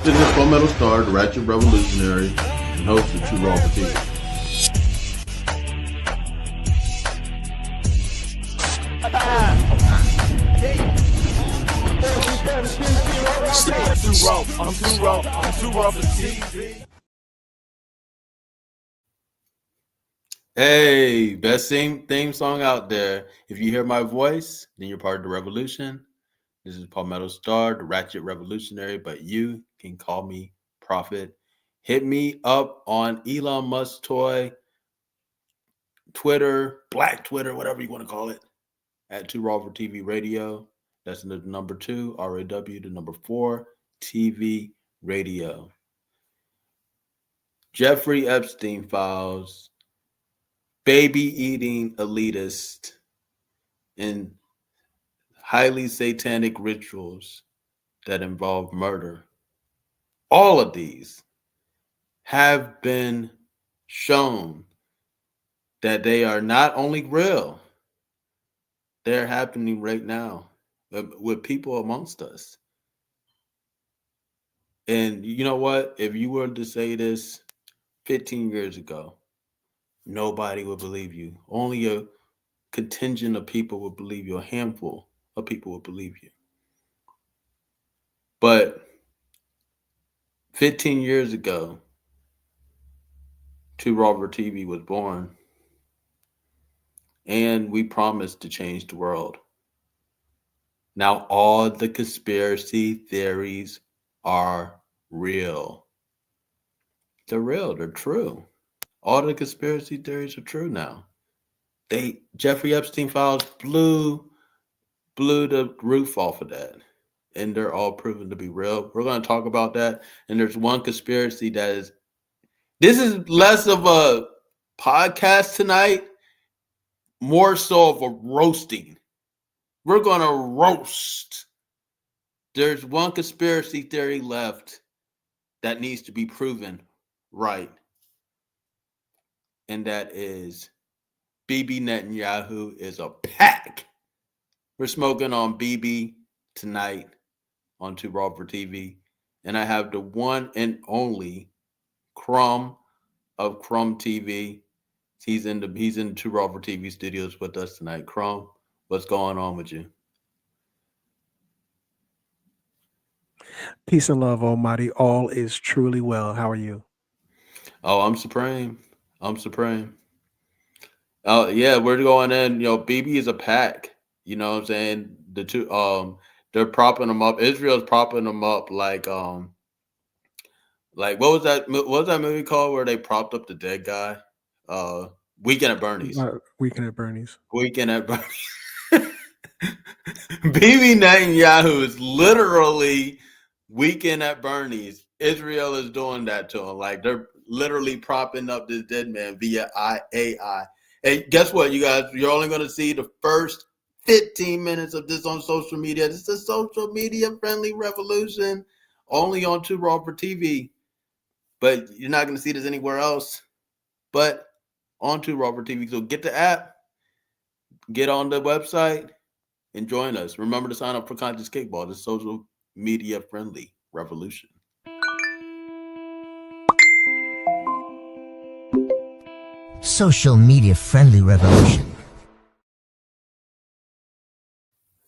This is Palmetto Star, the Ratchet Revolutionary, and host of True Raw TV. I'm too raw for TV. Hey, best theme song out there. If you hear my voice, then you're part of the revolution. This is Palmetto Star, the Ratchet Revolutionary, but you can call me Prophet. Hit me up on Elon Musk toy, Twitter, Black Twitter, whatever you want to call it, at 2 Raw for TV Radio. That's the number 2, RAW, the number 4, TV Radio. Jeffrey Epstein files, baby eating elitist, and highly satanic rituals that involve murder. All of these have been shown that they are not only real, they're happening right now with people amongst us. And you know what? If you were to say this 15 years ago, nobody would believe you. Only a contingent of people would believe you, a handful of people would believe you. But 15 years ago, 2 Raw for TV was born, and we promised to change the world. Now all the conspiracy theories are real. They're real. They're true. All the conspiracy theories are true now. Jeffrey Epstein files blew the roof off of that, and they're all proven to be real. We're going to talk about that. And there's one conspiracy this is less of a podcast tonight, more so of a roasting. We're going to roast. There's one conspiracy theory left that needs to be proven right. And that is Bibi Netanyahu is a pack. We're smoking on Bibi tonight on 2 Raw for TV. And I have the one and only Crumb of CrumbTV. He's in the 2 Raw for TV studios with us tonight. Crumb, what's going on with you? Peace and love, Almighty. All is truly well. How are you? Oh, I'm supreme. Oh, yeah, we're going in. Bibi is a pack. You know what I'm saying? The two, they're propping them up. Israel's propping them up like what was that movie called where they propped up the dead guy? Weekend at Bernie's. Weekend at Bernie's. Bibi Netanyahu is literally Weekend at Bernie's. Israel is doing that to him. Like, they're literally propping up this dead man via AI. And guess what, you guys? You're only going to see the first 15 minutes of this on social media. This is a social media friendly revolution, only on 2 Raw for TV. But you're not going to see this anywhere else but on 2 Raw for TV. So get the app, get on the website, and join us. Remember to sign up for Conscious Kickball, the social media friendly revolution. Social media friendly revolution.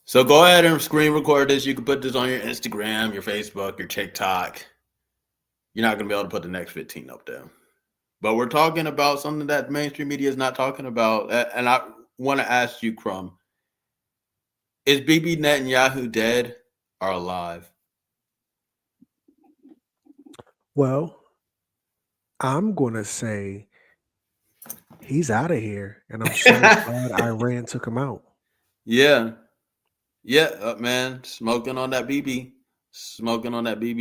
So go ahead and screen record this. You can put this on your Instagram, your Facebook, your TikTok. You're not going to be able to put the next 15 up there. But we're talking about something that mainstream media is not talking about. And I want to ask you, Crumb, is Bibi Netanyahu dead or alive? Well, I'm going to say he's out of here, and I'm so glad Iran took him out. Yeah, man, smoking on that Bibi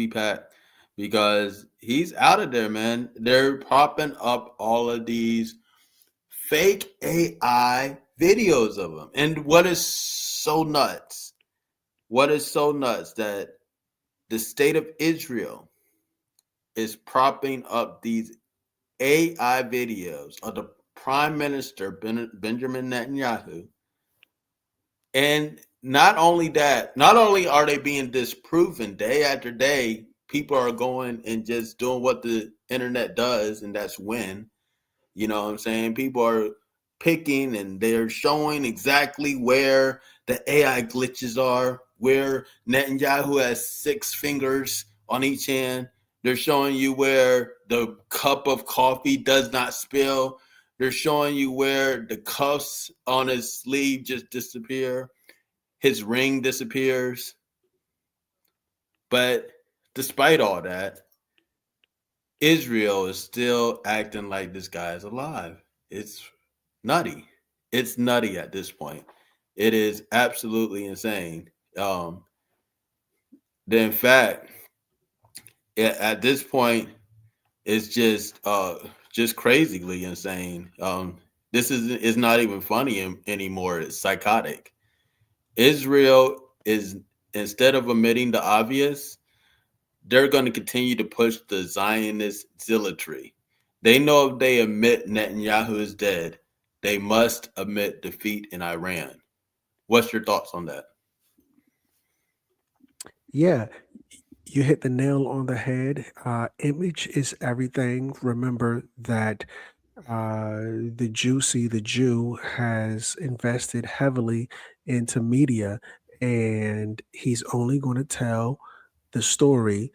pack, because he's out of there, man. They're popping up all of these fake AI videos of him. And what is so nuts that the state of Israel is propping up these AI videos of the Prime Minister Benjamin Netanyahu. And not only are they being disproven day after day, people are going and just doing what the internet does, and that's win. You know what I'm saying? People are picking and they're showing exactly where the AI glitches are, where Netanyahu has 6 fingers on each hand. They're showing you where the cup of coffee does not spill. They're showing you where the cuffs on his sleeve just disappear. His ring disappears. But despite all that, Israel is still acting like this guy is alive. It's nutty. It's nutty at this point. It is absolutely insane. In fact, at this point, it's just crazily insane. This is not even funny anymore. It's psychotic. Israel is, instead of admitting the obvious, they're going to continue to push the Zionist zealotry. They know if they admit Netanyahu is dead, they must admit defeat in Iran. What's your thoughts on that? Yeah, you hit the nail on the head. Image is everything. Remember that the Jew, has invested heavily into media, and he's only going to tell the story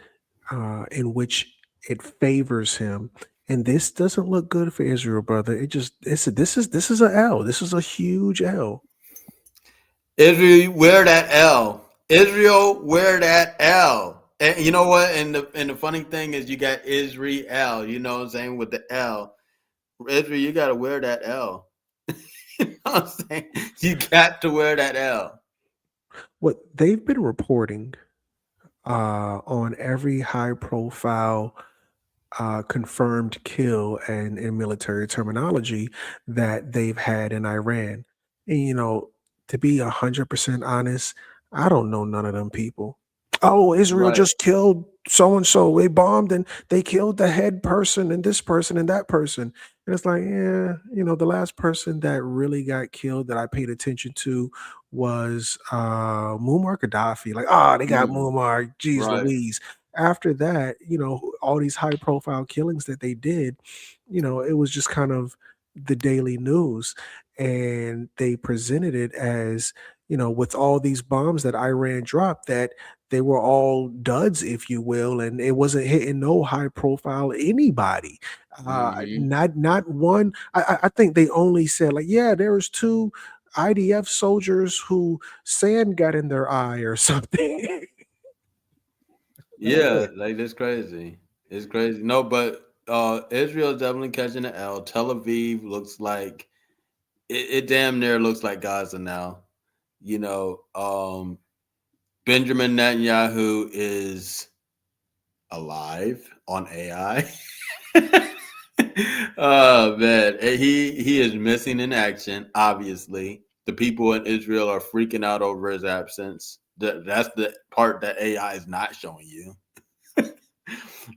in which it favors him. And this doesn't look good for Israel, brother. This is a L. This is a huge L. Israel, wear that L. Israel, wear that L. And you know what? And the funny thing is, you got Israel. You know what I'm saying, with the L. Israel, you got to wear that L. You know what I'm saying? You got to wear that L. What they've been reporting on every high profile confirmed kill and in military terminology that they've had in Iran. And to be 100% honest, I don't know none of them people. Oh, Israel Right. just killed so and so. They bombed and they killed the head person and this person and that person. And it's like, yeah, the last person that really got killed that I paid attention to was Muammar Gaddafi. Like, they got Muammar, geez Right. Louise. After that, all these high profile killings that they did, it was just kind of the daily news. And they presented it as, with all these bombs that Iran dropped, that they were all duds, if you will, and it wasn't hitting no high profile anybody. Not one. I think they only said, like, yeah, there was 2 IDF soldiers who sand got in their eye or something. Yeah, like that's crazy. It's crazy. No, but Israel is definitely catching the L. Tel Aviv looks like it damn near looks like Gaza now. Benjamin Netanyahu is alive on AI. Oh man, and he is missing in action. Obviously, the people in Israel are freaking out over his absence. That's the part that AI is not showing you.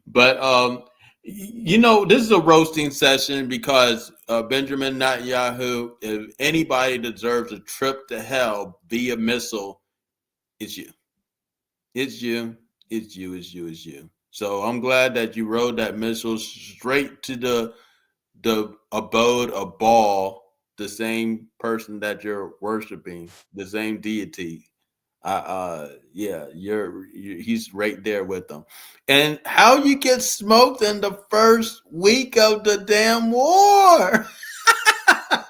But this is a roasting session because Benjamin Netanyahu, if anybody deserves a trip to hell via missile, it's you. It's you. It's you. It's you. It's you. So I'm glad that you rode that missile straight to the abode of Baal, the same person that you're worshiping, the same deity. Yeah, he's right there with them. And how you get smoked in the first week of the damn war?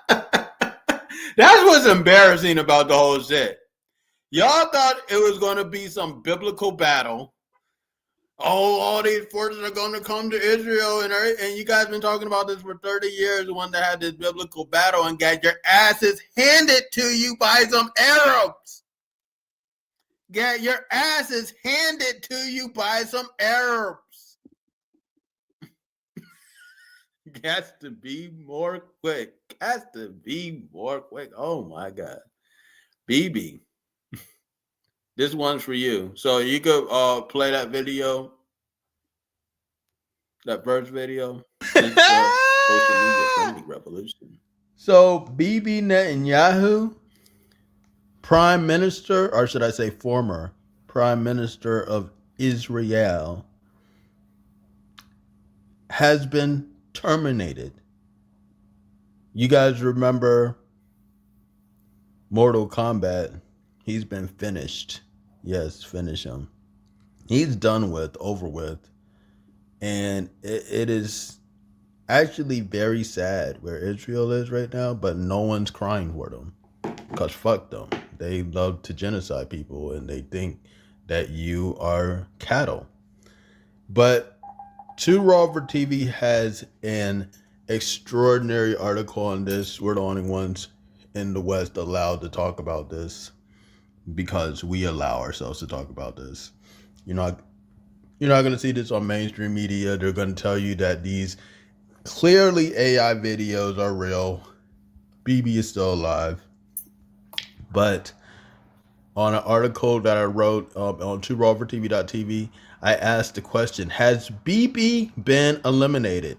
That's what's embarrassing about the whole shit. Y'all thought it was going to be some biblical battle. Oh, all these forces are going to come to Israel, and you guys been talking about this for 30 years. The one that had this biblical battle and got your asses handed to you by some Arabs. Get your asses handed to you by some Arabs. Has to be more quick. Has to be more quick. Oh my God. BB. This one's for you. So you could play that video. That first video. It's the social media friendly revolution. So BB Netanyahu, Prime Minister, or should I say former Prime Minister of Israel, has been terminated. You guys remember Mortal Kombat? He's been finished. Yes, finish him. He's done with, over with. And it is actually very sad where Israel is right now, but no one's crying for them. Because fuck them. They love to genocide people and they think that you are cattle. But Too Raw for TV has an extraordinary article on this. We're the only ones in the West allowed to talk about this because we allow ourselves to talk about this. You're not going to see this on mainstream media. They're going to tell you that these clearly AI videos are real. BB is still alive. But on an article that I wrote on 2rawfortv.tv, I asked the question, has BB been eliminated?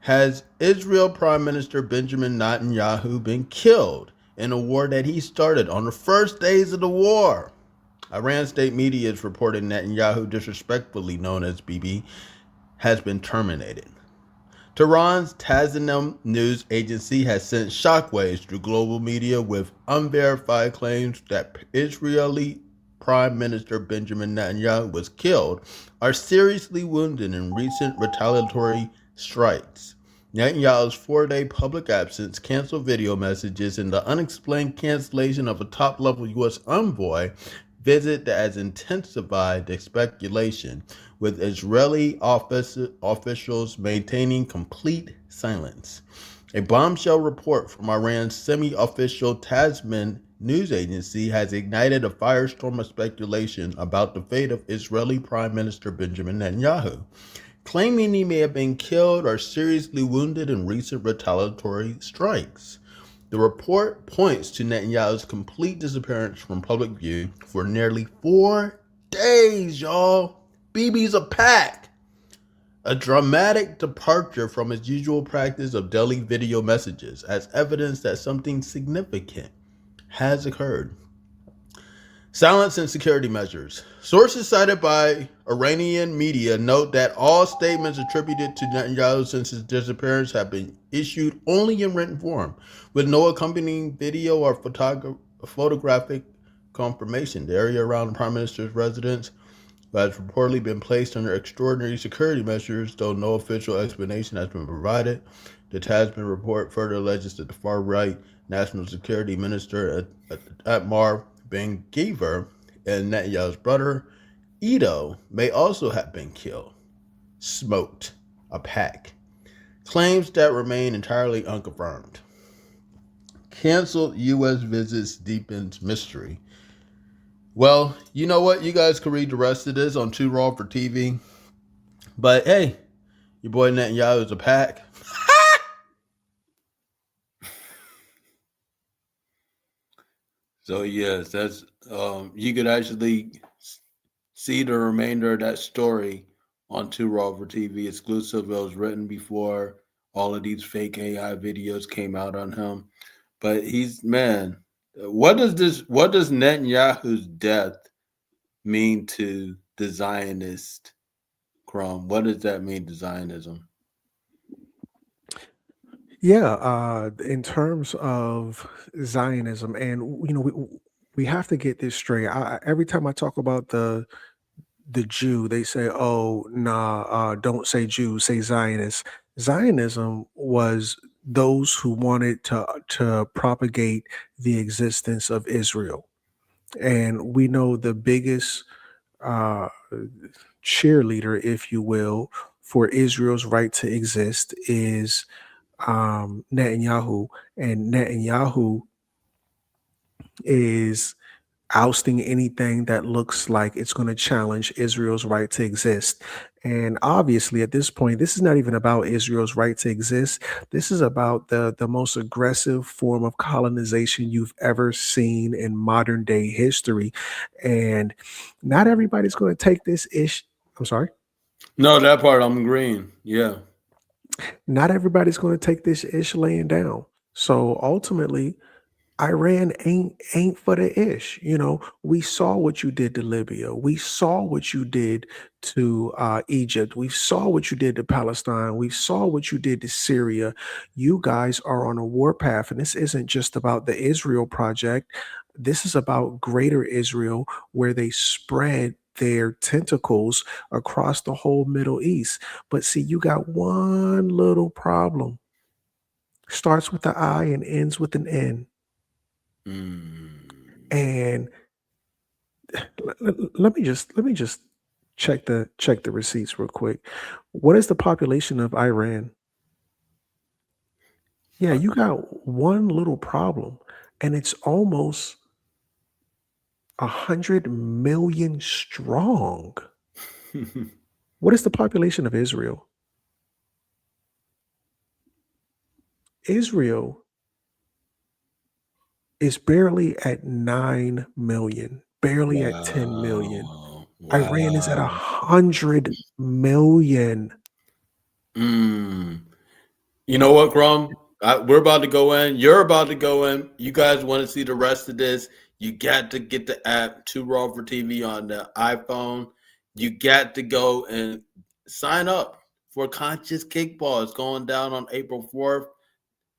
Has Israel Prime Minister Benjamin Netanyahu been killed in a war that he started on the first days of the war? Iran state media is reporting Netanyahu, disrespectfully known as BB, has been terminated. Tehran's Tasnim news agency has sent shockwaves through global media with unverified claims that Israeli Prime Minister Benjamin Netanyahu was killed or seriously wounded in recent retaliatory strikes. Netanyahu's 4-day public absence, canceled video messages, and the unexplained cancellation of a top-level U.S. envoy visit that has intensified the speculation, with Israeli officials maintaining complete silence. A bombshell report from Iran's semi-official Tasnim news agency has ignited a firestorm of speculation about the fate of Israeli Prime Minister Benjamin Netanyahu, claiming he may have been killed or seriously wounded in recent retaliatory strikes. The report points to Netanyahu's complete disappearance from public view for nearly 4 days, y'all. BB's a pack. A dramatic departure from his usual practice of daily video messages as evidence that something significant has occurred. Silence and security measures. Sources cited by Iranian media note that all statements attributed to Netanyahu since his disappearance have been issued only in written form, with no accompanying video or photographic confirmation. The area around the Prime Minister's residence has reportedly been placed under extraordinary security measures, though no official explanation has been provided. The Tasnim report further alleges that the far-right National Security Minister Atmar Ben-Gvir and Netanyahu's brother Edo may also have been killed. Smoked. A pack. Claims that remain entirely unconfirmed. Canceled U.S. visits deepens mystery. Well, you know what? You guys can read the rest of this on Too Raw for TV. But hey, your boy Netanyahu is a pack. So yes, that's you could actually see the remainder of that story on Too Raw for TV exclusive. It was written before all of these fake AI videos came out on him. But what does Netanyahu's death mean to the Zionist Crumb? What does that mean to Zionism? Yeah, in terms of Zionism, and we have to get this straight. Every time I talk about the Jew, they say, "Oh, nah, don't say Jew, say Zionist." Zionism was those who wanted to propagate the existence of Israel, and we know the biggest uh, cheerleader, if you will, for Israel's right to exist is Netanyahu, and Netanyahu is ousting anything that looks like it's going to challenge Israel's right to exist. And obviously, at this point, this is not even about Israel's right to exist. This is about the most aggressive form of colonization you've ever seen in modern day history. And not everybody's going to take this ish. I'm sorry. No, that part I'm agreeing. Yeah. Not everybody's going to take this ish laying down. So ultimately, Iran ain't for the ish. We saw what you did to Libya. We saw what you did to Egypt. We saw what you did to Palestine. We saw what you did to Syria. You guys are on a war path, and this isn't just about the Israel project. This is about greater Israel, where they spread their tentacles across the whole Middle East. But see, you got one little problem. Starts with the I and ends with an N. And let me just check the receipts real quick. What is the population of Iran? Yeah, you got one little problem, and it's almost 100 million strong. What is the population of Israel? Israel is barely at 9 million, barely at 10 million. Iran is at Wow. 100 million. You know what, Crumb? We're about to go in. You're about to go in. You guys want to see the rest of this? You got to get the app Too Raw for TV on the iPhone. You got to go and sign up for Conscious Kickball. It's going down on April 4th.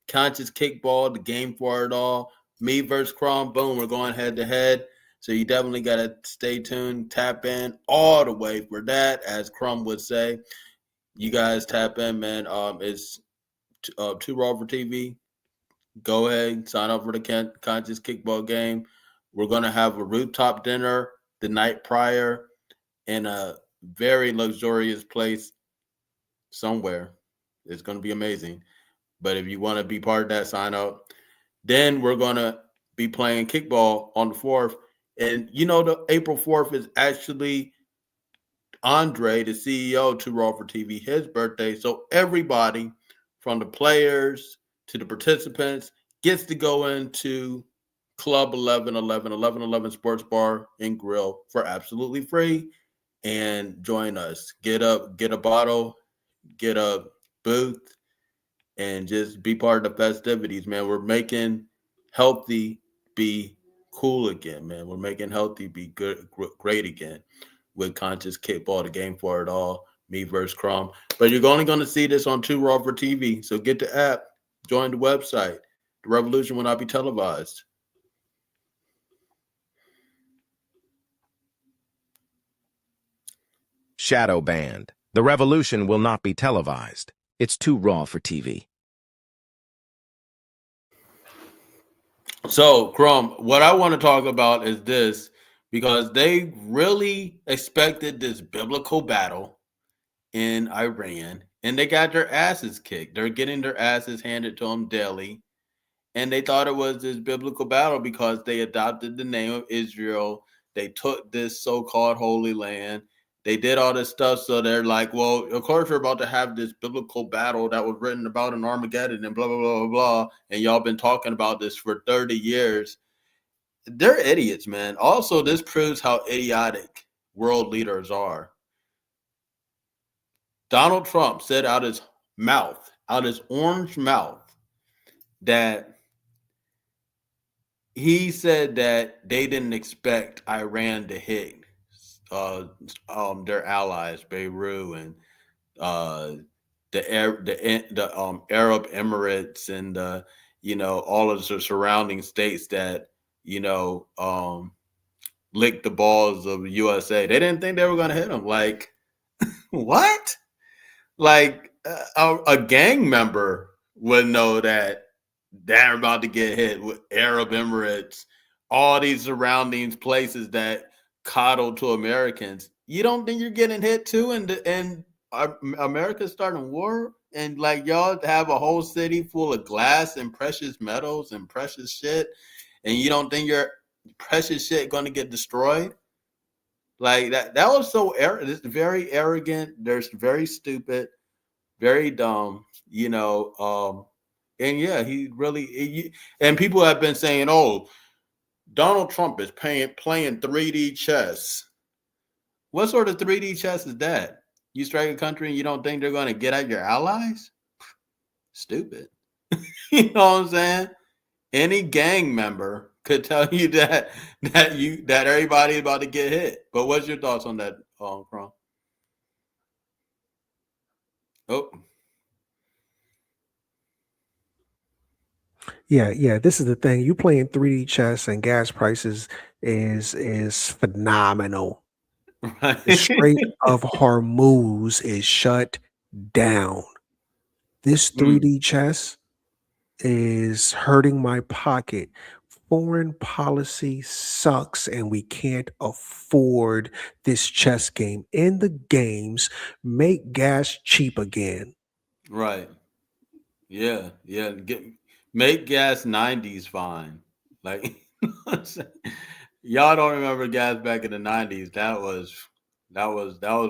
Conscious Kickball, the game for it all. Me versus Crumb. Boom, we're going head to head. So you definitely got to stay tuned, tap in all the way for that, as Crumb would say. You guys tap in, man. It's Too Raw for TV. Go ahead, sign up for the Conscious Kickball game. We're going to have a rooftop dinner the night prior in a very luxurious place somewhere. It's going to be amazing. But if you want to be part of that, sign up. Then we're going to be playing kickball on the 4th. And the April 4th is actually Andre, the CEO of Too Raw for TV, his birthday. So everybody from the players to the participants gets to go into Club 1111 Sports Bar and Grill for absolutely free and join us. Get a bottle, get a booth, and just be part of the festivities, man. We're making healthy be cool again, man. We're making healthy be good, great again with Conscious Kickball, the game for it all, me versus Crumb. But you're only going to see this on Too Raw for TV. So get the app, join the website. The revolution will not be televised. Shadow banned. The revolution will not be televised. It's too raw for TV. So, Crumb, what I want to talk about is this, because they really expected this biblical battle in Iran, and they got their asses kicked. They're getting their asses handed to them daily, and they thought it was this biblical battle because they adopted the name of Israel. They took this so-called Holy Land. They did all this stuff, so they're like, well, of course we're about to have this biblical battle that was written about in Armageddon and blah, blah, blah, blah, blah, and y'all been talking about this for 30 years. They're idiots, man. Also, this proves how idiotic world leaders are. Donald Trump said out his orange mouth, that he said that they didn't expect Iran to hit their allies, Beirut and the Arab Emirates and all of the surrounding states that licked the balls of the USA. They didn't think they were going to hit them. Like, what? Like a gang member would know that they're about to get hit with Arab Emirates, all these surrounding places that coddle to Americans. You don't think you're getting hit too? And America's starting war, and like y'all have a whole city full of glass and precious metals and precious shit, and you don't think your precious shit going to get destroyed? Like that was so it's very arrogant. There's very stupid, very dumb, and yeah, and people have been saying, oh, Donald Trump is playing 3D chess. What sort of 3D chess is that? You strike a country and you don't think they're going to get at your allies? Stupid. You know what I'm saying? Any gang member could tell you that everybody's about to get hit. But what's your thoughts on that, Crumb? Oh, Yeah. This is the thing. You playing 3D chess and gas prices is phenomenal. The right. Strait of Hormuz is shut down. This Mm, 3D chess is hurting my pocket. Foreign policy sucks, and we can't afford this chess game. In the games, make gas cheap again. right. Yeah, yeah. Make gas 90s fine. Like y'all don't remember gas back in the 90s. That was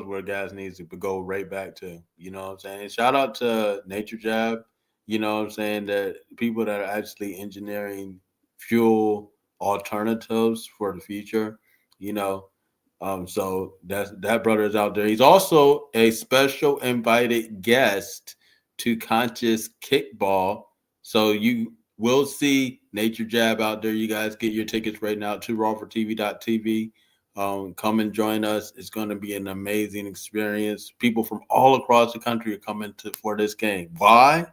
where gas needs to go right back to. You know what I'm saying? Shout out to Nature Jab, you know what I'm saying, that people that are actually engineering fuel alternatives for the future, you know. So that brother is out there. He's also a special invited guest to Conscious Kickball. So you will see Nature Jab out there. You guys get your tickets right now to rawfortv.tv. Come and join us. It's going to be an amazing experience. People from all across the country are coming for this game. Why?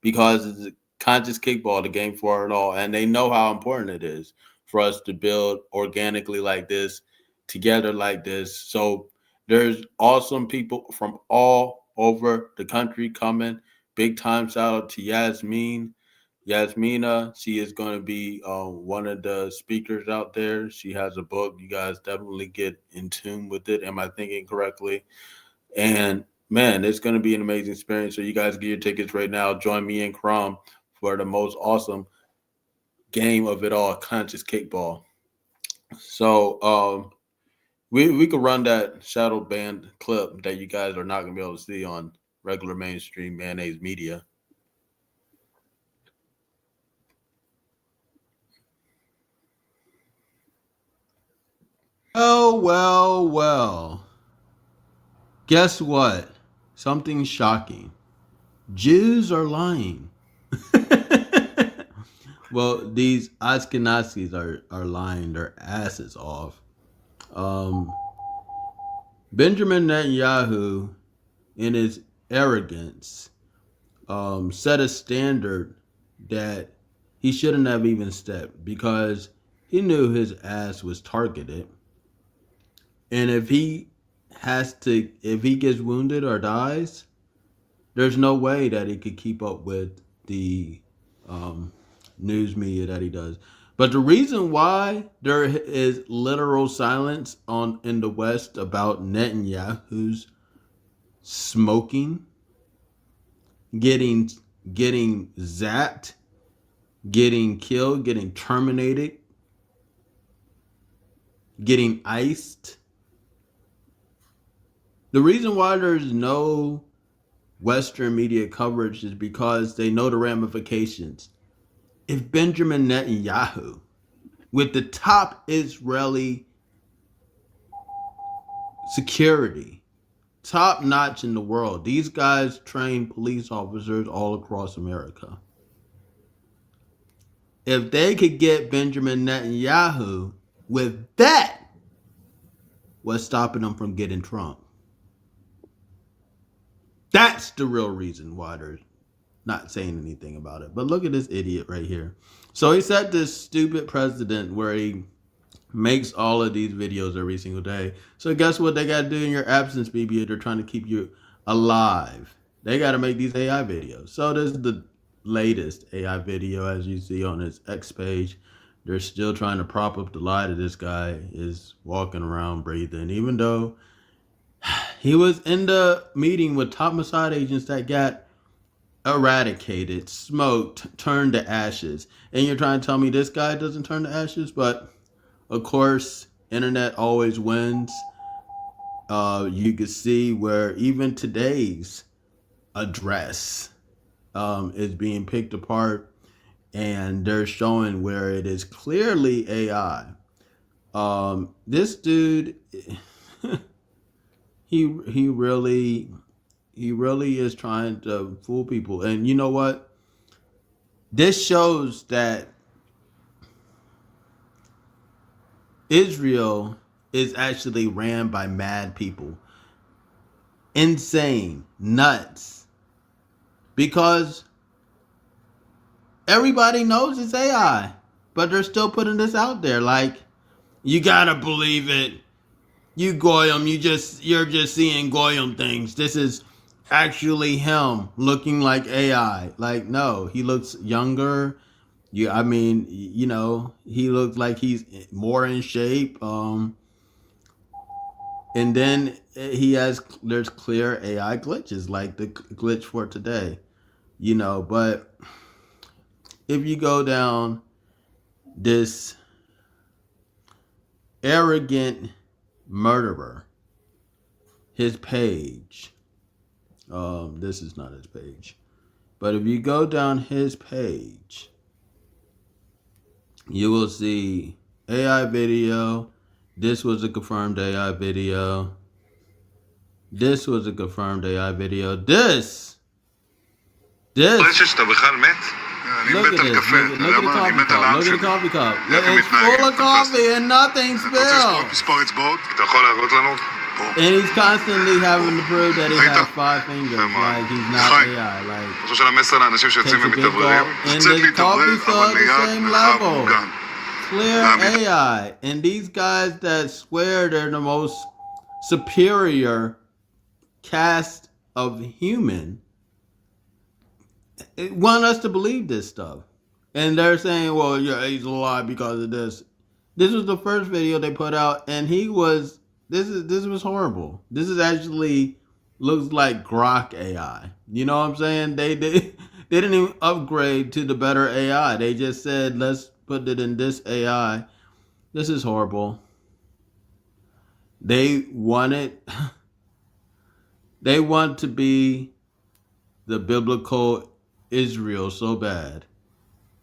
Because it's a Conscious Kickball, the game for it all, and they know how important it is for us to build organically like this, together like this. So there's awesome people from all over the country coming. Big time shout out to Yasmina. She is going to be one of the speakers out there. She has a book. You guys definitely get in tune with it. Am I thinking correctly? And man, it's going to be an amazing experience. So you guys get your tickets right now. Join me and Crumb for the most awesome game of it all, Conscious Kickball. So we could run that shadow band clip that you guys are not going to be able to see on regular mainstream mayonnaise media. Well, well, well. Guess what? Something shocking. Jews are lying. Well, these Ashkenazis are lying their asses off. Um, Benjamin Netanyahu, in his arrogance, set a standard that he shouldn't have even stepped, because he knew his ass was targeted. And if he gets wounded or dies, there's no way that he could keep up with the news media that he does. But the reason why there is literal silence in the West about Netanyahu's smoking, getting zapped, getting killed, getting terminated, getting iced. The reason why there's no Western media coverage is because they know the ramifications. If Benjamin Netanyahu, with the top Israeli security, top notch in the world, these guys train police officers all across America. If they could get Benjamin Netanyahu with that, what's stopping them from getting Trump? That's the real reason why they're not saying anything about it. But look at this idiot right here. So he set this stupid precedent where he makes all of these videos every single day. So guess what they got to do in your absence, BB? They're trying to keep you alive. They got to make these AI videos. So this is the latest AI video, as you see on his X page. They're still trying to prop up the lie that this guy is walking around breathing, even though he was in the meeting with top Mossad agents that got eradicated, smoked, turned to ashes. And you're trying to tell me this guy doesn't turn to ashes? But of course, internet always wins. You can see where even today's address is being picked apart, and they're showing where it is clearly AI. This dude, he really is trying to fool people. And you know what? This shows that Israel is actually ran by mad people, insane, nuts, because everybody knows it's AI, but they're still putting this out there. Like, you gotta believe it. You Goyim, you're just seeing Goyim things. This is actually him looking like AI. Like, no, he looks younger. I mean, he looks like he's more in shape. And then there's clear AI glitches, like the glitch for today. But if you go down this arrogant murderer, his page, this is not his page, but if you go down his page, you will see AI video. This was a confirmed AI video. This was a confirmed AI video. This. שאתה בכלל מת? אני Look מת at על this. קפה, אתה יודע מה? אני מת על העם Look at שלי. the coffee cup. איך הם It's מתנהגים? full of coffee and nothing אתה רוצה spilled. מספר אצבעות? אתה יכול להראות לנו? פה. And he's constantly having to prove that he ראית? has 5 fingers. Like he's not חי. AI. Like חושב של המסר לאנשים שיוצאים takes a big ומתאווררים? gulp. And לצאת the coffee להתאוורר, still אבל at the ליד same מרחב level. מוגן. Clear AI. And these guys that swear they're the most superior caste of human want us to believe this stuff. And they're saying, well, yeah, he's alive because of this. This was the first video they put out, and this was horrible. This is actually looks like Grok AI. You know what I'm saying? They didn't even upgrade to the better AI. They just said, let's put it in this AI. This is horrible. They want to be the biblical Israel so bad,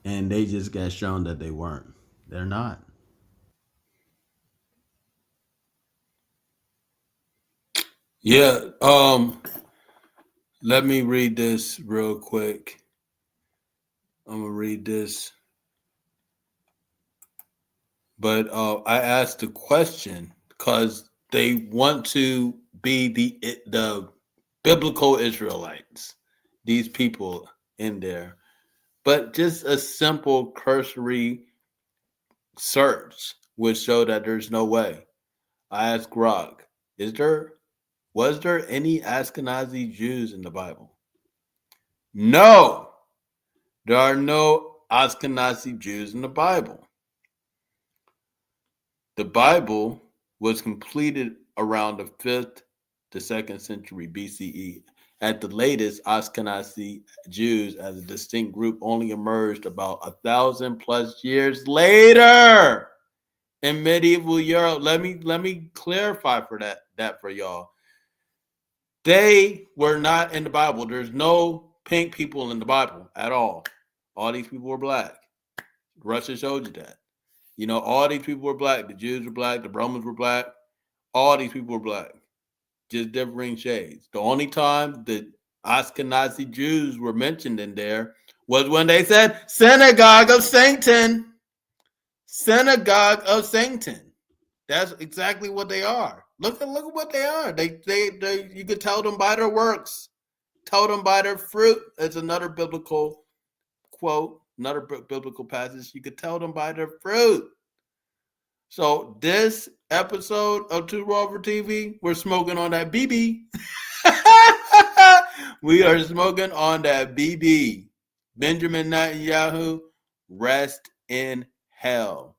and they just got shown that they weren't. They're not. Yeah, let me read this real quick. I'm gonna read this. But I asked the question because they want to be the biblical Israelites, these people in there. But just a simple cursory search would show that there's no way. I asked Grok, was there any Ashkenazi Jews in the Bible? No, there are no Ashkenazi Jews in the Bible. The Bible was completed around the 5th to 2nd century BCE. At the latest, Ashkenazi Jews as a distinct group only emerged about 1,000 plus years later in medieval Europe. Let me clarify for that for y'all. They were not in the Bible. There's no pink people in the Bible at all. All these people were black. Russia showed you that. All these people were black. The Jews were black. The Romans were black. All these people were black. Just differing shades. The only time the Ashkenazi Jews were mentioned in there was when they said synagogue of Satan. Synagogue of Satan. That's exactly what they are. Look at what they are. They you could tell them by their works. Tell them by their fruit. It's another biblical quote, another biblical passage. You could tell them by their fruit. So this episode of Too Raw for TV, we're smoking on that BB. We are smoking on that BB. Benjamin Netanyahu, rest in hell.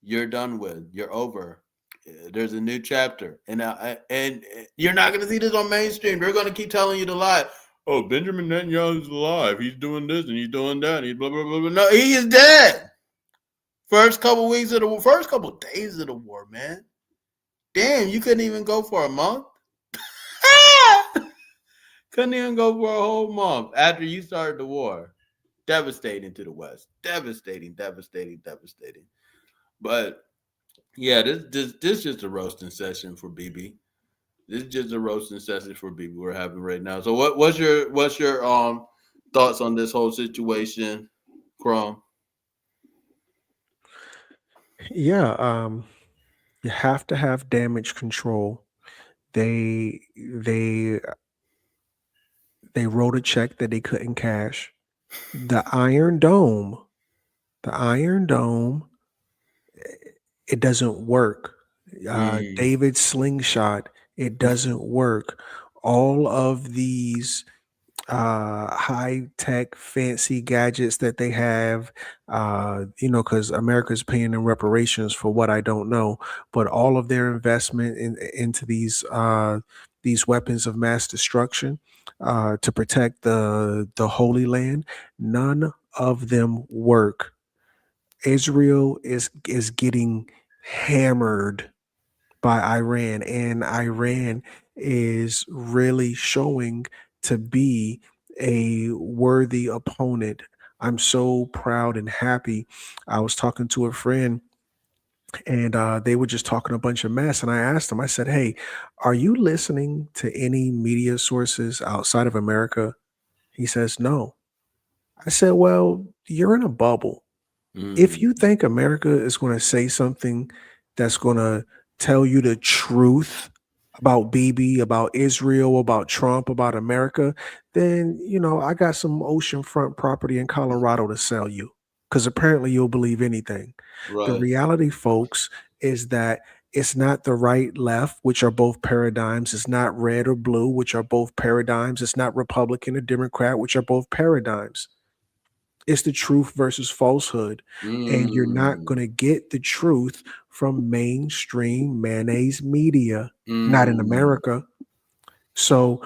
You're done with. You're over. There's a new chapter. And you're not going to see this on mainstream. They're going to keep telling you the lie. Oh, Benjamin Netanyahu's alive. He's doing this and he's doing that. He's blah, blah, blah, blah. No, he is dead. First couple days of the war, man. Damn, you couldn't even go for a month? Couldn't even go for a whole month after you started the war. Devastating to the West. Devastating. But yeah, this is just a roasting session for BB. This is just a roasting session for BB we're having right now. So what's your thoughts on this whole situation, Crumb? Yeah, You have to have damage control. They they they wrote a check that they couldn't cash. The Iron Dome, the Iron Dome, it doesn't work. Mm, David's slingshot, it doesn't work. All of these high tech fancy gadgets that they have, because America's paying them reparations for what I don't know, but all of their investment into these weapons of mass destruction to protect the Holy Land, none of them work. Israel is getting hammered by Iran, and Iran is really showing to be a worthy opponent. I'm so proud and happy. I was talking to a friend, and they were just talking a bunch of mess. And I asked them, I said, "Hey, are you listening to any media sources outside of America?" He says, "No." I said, "Well, you're in a bubble. If mm, you think America is going to say something that's going to tell you the truth about Bibi, about Israel, about Trump, about America, then, I got some oceanfront property in Colorado to sell you because apparently you'll believe anything." The right. reality, folks, is that it's not the right left, which are both paradigms. It's not red or blue, which are both paradigms. It's not Republican or Democrat, which are both paradigms. It's the truth versus falsehood. And you're not Mm, going to get the truth from mainstream mayonnaise media, not in mm, America. So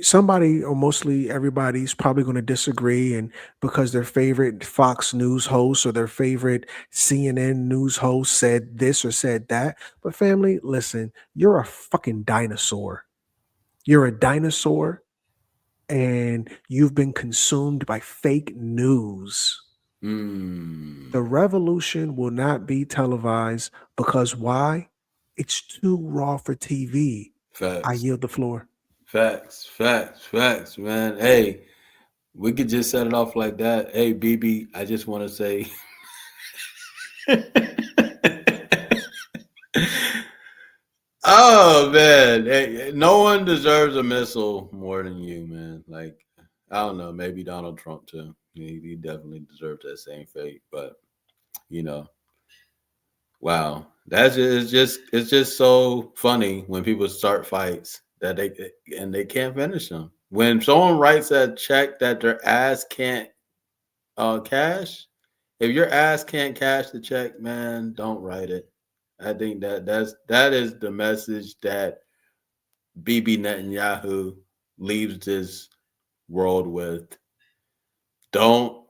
somebody, or mostly everybody's probably going to disagree, and because their favorite Fox News host or their favorite CNN news host said this or said that. But family, listen, you're a fucking dinosaur. You're a dinosaur, and you've been consumed by fake news. mm. The revolution will not be televised because why? It's too raw for TV. I Facts. yield the floor. Facts. Facts. Facts, man. Hey, we could just set it off like that. Hey, BB, I just want to say. Oh man, hey, no one deserves a missile more than you, man. Like, I don't know, maybe Donald Trump too. He definitely deserves that same fate. But you know, wow, it's just so funny when people start fights that they can't finish them. When someone writes a check that their ass can't cash, if your ass can't cash the check, man, don't write it. I think that is the message that Bibi Netanyahu leaves this world with. Don't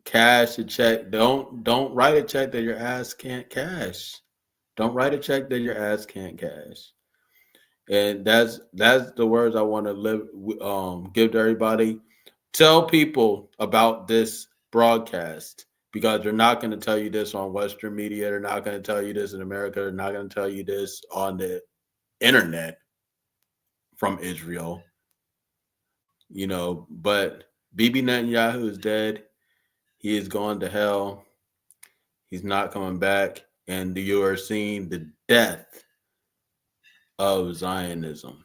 cash a check. Don't write a check that your ass can't cash. Don't write a check that your ass can't cash. And that's the words I want to give to everybody. Tell people about this broadcast because they're not going to tell you this on Western media. They're not going to tell you this in America. They're not going to tell you this on the internet from Israel. But Bibi Netanyahu is dead. He is gone to hell. He's not coming back. And you are seeing the death of Zionism.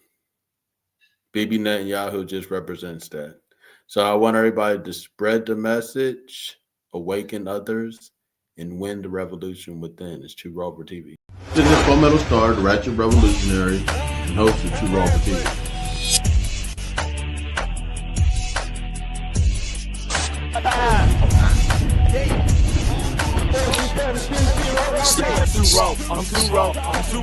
Bibi Netanyahu just represents that. So I want everybody to spread the message, awaken others, and win the revolution within. It's True Raw for TV. This is Palmetto Star, the Ratchet Revolutionary, and host of True Raw for TV. I'm too raw. I'm too raw. I'm too